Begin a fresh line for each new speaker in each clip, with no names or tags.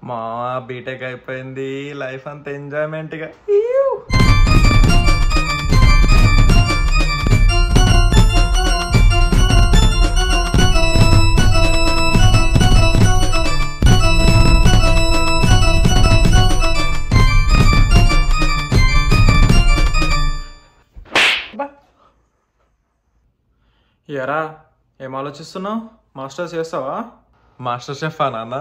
మా బీటెక్ అయిపోయింది, లైఫ్ అంతా ఎంజాయ్మెంట్ గా. ఎరా ఏం ఆలోచిస్తున్నావు? మాస్టర్స్ చేస్తావా? మాస్టర్ షెఫ్ నాన్న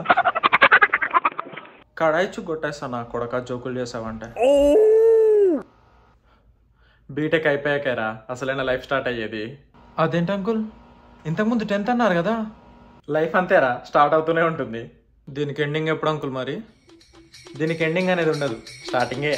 కడాయిచ్చు కొట్టేస్తా నా కొడక జోకులు చేసావంటే. బీటెక్ అయిపోయాకరా అసలైన లైఫ్ స్టార్ట్ అయ్యేది. అదేంటి అంకుల్, ఇంతకుముందు 10th అన్నారు కదా? లైఫ్ అంతేరా, స్టార్ట్ అవుతూనే ఉంటుంది. దీనికి ఎండింగ్ ఎప్పుడు అంకుల్? మరి దీనికి ఎండింగ్ అనేది ఉండదు, స్టార్టింగే.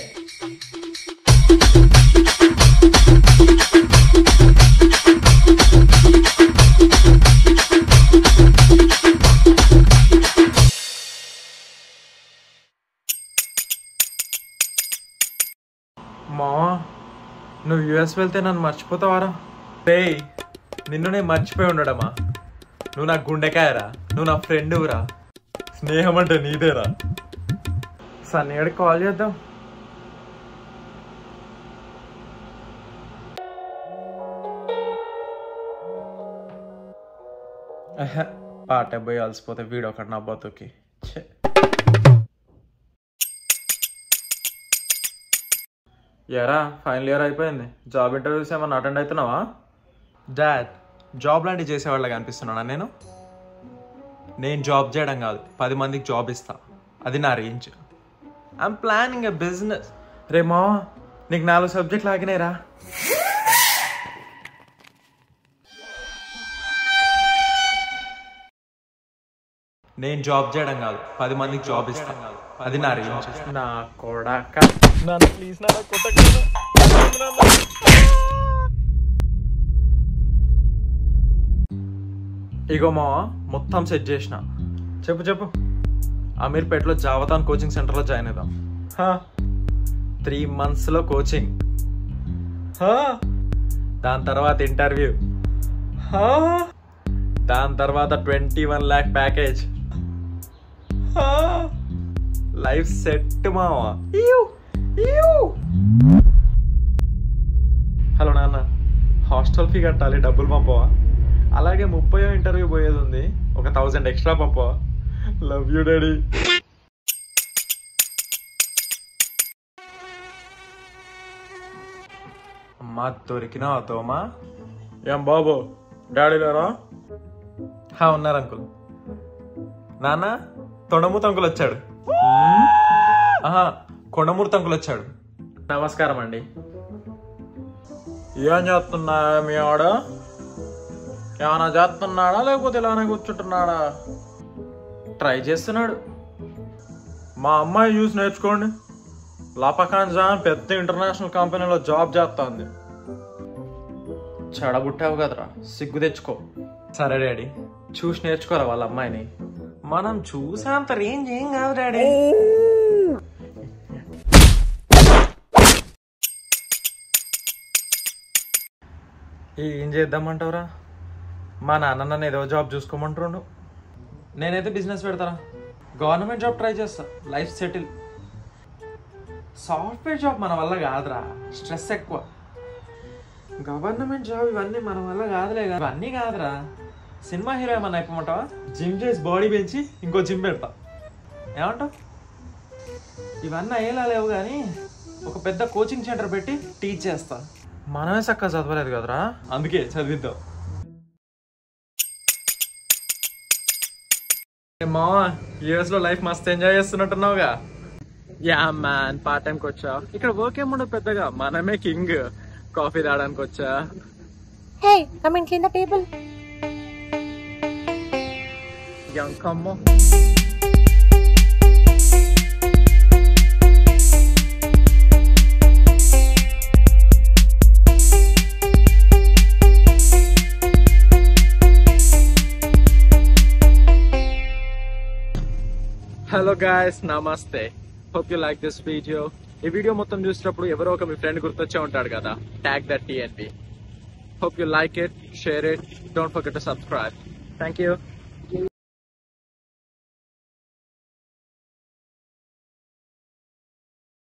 మా నువ్వు యుఎస్ వెళ్తే నన్ను మర్చిపోతావారా? రే నిన్ను నేను మర్చిపోయి ఉండడమా? నువ్వు నా గుండెకాయరా, నువ్వు నా ఫ్రెండురా, స్నేహం అంటే నీదేరా. సన్నీడికి కాల్ చేద్దాం. పాట పోయి అలసిపోతే వీడియో ఒకటి నా బతుకి. ఎరా ఫైనల్ ఇయర్ అయిపోయింది, జాబ్ ఇంటర్వ్యూస్ ఏమన్నా అటెండ్ అవుతున్నావా? డాడ్ జాబ్ లాంటివి చేసేవాళ్ళగా అనిపిస్తున్నానా నేను? నేను జాబ్ చేయడం కాదు, 10 మందికి జాబ్ ఇస్తా, అది నా range. I'm planning a business. రే మా నీకు 4 సబ్జెక్టులు ఆగినాయిరా. నేను జాబ్ చేయడం కాదు, 10 మందికి జాబ్ ఇస్తా, అది నా రేంజ్. నా కొడక నన్ను ప్లీజ్ నా కొట్టకు. ఇగో మా మొత్తం సెట్ చేసిన. చెప్పు అమీర్పేటలో జావతాన్ కోచింగ్ సెంటర్లో జాయిన్ అవుదాం. 3 monthsలో కోచింగ్, దాని తర్వాత ఇంటర్వ్యూ, దాని తర్వాత 21 lakh ప్యాకేజ్. లైఫ్ సెట్ మావా. హలో నాన్న, హాస్టల్ ఫీ కట్టాలి, డబ్బులు పంపవా? అలాగే 30వ ఇంటర్వ్యూ పోయేది ఉంది, ఒక 1000 ఎక్స్ట్రా పంపవా? Love you daddy. అమ్మా దొరికినావా తోమా? ఏం బాబు డాడీ లేరా? ఉన్నారు అంకుల్. నాన్న తొండమూర్తి అంకుల్ వచ్చాడు. కొండమూర్తి అంకుల్ వచ్చాడు. నమస్కారం అండి. ఏం చేస్తున్నా మీ ఆడ? ఏమైనా చేస్తున్నాడా లేకపోతే ఇలానే కూర్చుంటున్నాడా? ట్రై చేస్తున్నాడు. మా అమ్మాయి చూసి నేర్చుకోండి. లాపకాన్ జాన్ పెద్ద ఇంటర్నేషనల్ కంపెనీలో జాబ్ చేస్తుంది. చెడబుట్టావు కదరా, సిగ్గు తెచ్చుకో. సరే డాడీ, చూసి నేర్చుకోరా వాళ్ళ అమ్మాయిని. మనం చూసేంత రేంజ్ ఏం కాదు డాడీ. ఏం చేద్దామంటావురా? మా నాన్న నన్ను ఏదో జాబ్ చూసుకోమంటుండు. నేనైతే బిజినెస్ పెడతారా, గవర్నమెంట్ జాబ్ ట్రై చేస్తా, లైఫ్ సెటిల్. సాఫ్ట్వేర్ జాబ్ మన వల్ల కాదురా, స్ట్రెస్ ఎక్కువ. గవర్నమెంట్ జాబ్ ఇవన్నీ మన వల్ల కాదులే. ఇవన్నీ కాదురా, సినిమా హీరో ఏమన్నా అయిపోమంటావా? జిమ్ చేసి బాడీ పెంచి ఇంకో జిమ్ పెడతా, ఏమంటావు? ఇవన్నీ అయ్యేలా లేవు కానీ ఒక పెద్ద కోచింగ్ సెంటర్ పెట్టి టీచ్ చేస్తా. మనమే చక్కగా చదవలేదు కదరా, అందుకే చదివిద్దాం. మావా యూఎస్ లో లైఫ్ మస్తు ఎంజాయ్ చేస్తున్నట్టున్నావుగా. యా మ్యాన్, పార్ట్ టైంకి వచ్చా. ఇక్కడ వర్క్ ఏముండదు పెద్దగా, మనమే కింగ్. కాఫీ తాగడానికి వచ్చా.
Hey, come and clean the table.
Young, come on. Hello guys, namaste. Hope you like this video. ఈ వీడియో మొత్తం చూసినప్పుడు ఎవరో ఒక మీ ఫ్రెండ్ గుర్తొచ్చే ఉంటాడు కదా. Tag that TNP. Hope you like it, share it. Don't forget to subscribe. Thank you.